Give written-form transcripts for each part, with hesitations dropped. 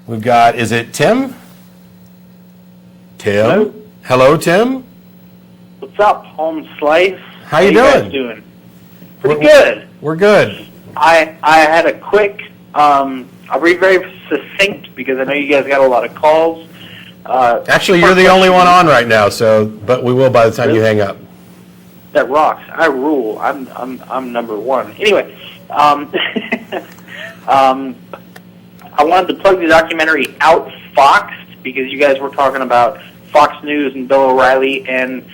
We've got, is it Tim? Tim? Hello? Hello, Tim? What's up, home slice? How you guys doing? Pretty good. We're good. I had a quick, I'll be very succinct because I know you guys got a lot of calls. Actually, you're the only one on right now, but we will by the time you hang up. That rocks. I rule. I'm number one. Anyway, I wanted to plug the documentary Outfoxed because you guys were talking about Fox News and Bill O'Reilly. And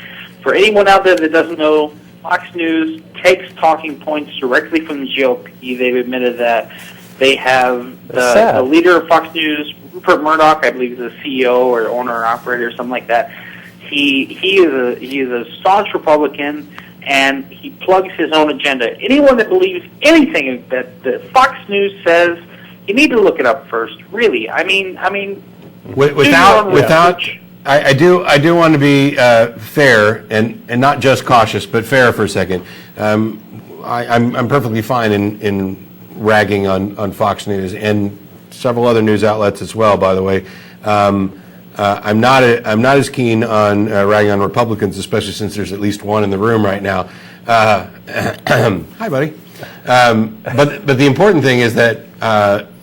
for anyone out there that doesn't know, Fox News takes talking points directly from the GOP. They've admitted that they have the leader of Fox News, Rupert Murdoch, I believe is the CEO or owner or operator or something like that. He is a staunch Republican, and he plugs his own agenda. Anyone that believes anything that Fox News says, you need to look it up first. Really, I mean, I do want to be fair and not just cautious, but fair for a second. I'm perfectly fine in ragging on Fox News and several other news outlets as well. By the way, I'm not as keen on ragging on Republicans, especially since there's at least one in the room right now. Hi, buddy. But the important thing is that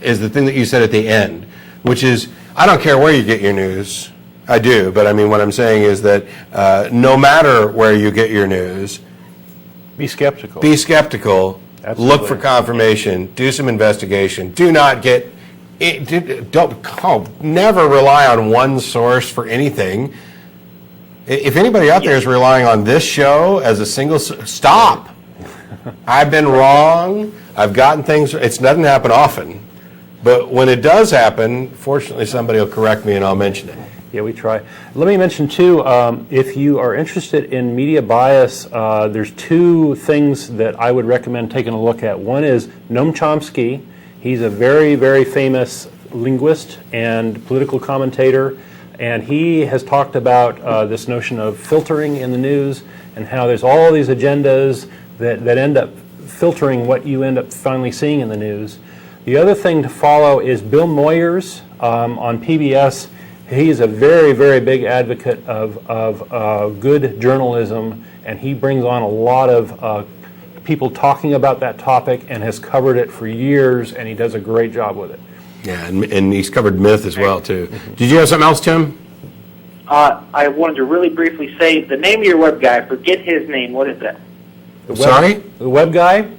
is the thing that you said at the end, which is I don't care where you get your news. I do, but I mean what I'm saying is that no matter where you get your news, be skeptical. Be skeptical. Absolutely. Look for confirmation. Do some investigation. Do not get. Never rely on one source for anything. If anybody out there is relying on this show as a single, stop. I've been wrong. I've gotten things. It doesn't happen often, but when it does happen, fortunately, somebody will correct me and I'll mention it. Yeah, we try. Let me mention too, if you are interested in media bias, there's two things that I would recommend taking a look at. One is Noam Chomsky. He's a very, very famous linguist and political commentator, and he has talked about this notion of filtering in the news and how there's all these agendas that end up filtering what you end up finally seeing in the news. The other thing to follow is Bill Moyers on PBS. He is a very, very big advocate of good journalism, and he brings on a lot of people talking about that topic and has covered it for years, and he does a great job with it. Yeah, and he's covered myth as well, too. Did you have something else, Tim? I wanted to really briefly say the name of your web guy. Forget his name. What is that? Sorry? The web guy?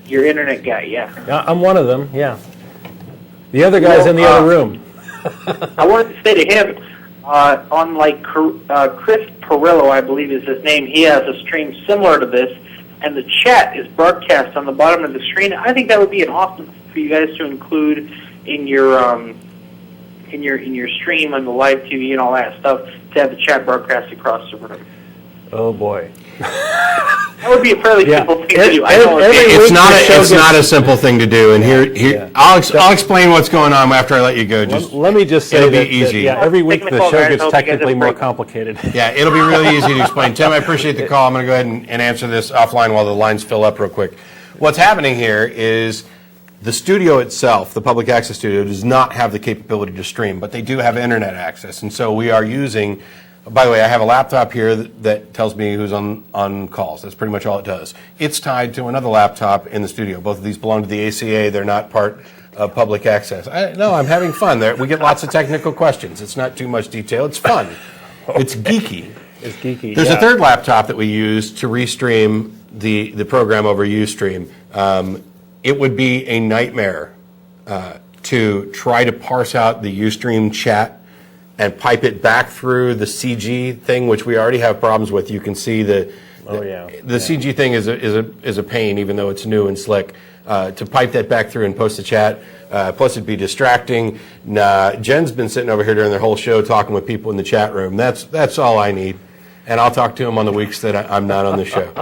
Your internet guy, yeah. I'm one of them, yeah. The other guy's in the other room. I wanted to say to him, on like Chris Perillo, I believe is his name, he has a stream similar to this, and the chat is broadcast on the bottom of the screen. I think that would be an awesome for you guys to include in your stream on the live TV and all that stuff, to have the chat broadcast across the room. Oh boy. That would be a fairly simple thing to do. It's not a simple thing to do, and here I'll explain what's going on after I let you go. Just let me just say it'll be easy. Every week the show gets technically more complicated. Yeah, it'll be really easy to explain. Tim, I appreciate the call. I'm going to go ahead and answer this offline while the lines fill up real quick. What's happening here is the studio itself, the public access studio, does not have the capability to stream, but they do have internet access, and so we are using. By the way, I have a laptop here that tells me who's on calls. That's pretty much all it does. It's tied to another laptop in the studio. Both of these belong to the ACA. They're not part of public access. No, I'm having fun. We get lots of technical questions. It's not too much detail. It's fun. It's geeky. It's geeky. There's a third laptop that we use to restream the program over Ustream. It would be a nightmare to try to parse out the Ustream chat and pipe it back through the CG thing, which we already have problems with. You can see the CG thing is a pain, even though it's new and slick. To pipe that back through and post the chat, plus it'd be distracting. Jen's been sitting over here during their whole show talking with people in the chat room. That's all I need, and I'll talk to them on the weeks that I'm not on the show.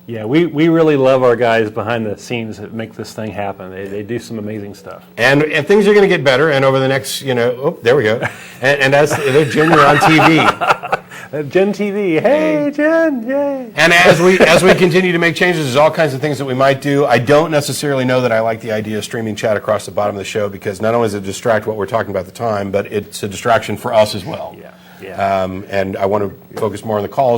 Yeah, we really love our guys behind the scenes that make this thing happen. They do some amazing stuff. And things are going to get better, and over the next, there we go. And as they're Jen, you're on TV. Jen TV, hey Jen, yay! And as we continue to make changes, there's all kinds of things that we might do. I don't necessarily know that I like the idea of streaming chat across the bottom of the show, because not only does it distract what we're talking about at the time, but it's a distraction for us as well. Yeah. And I want to focus more on the calls.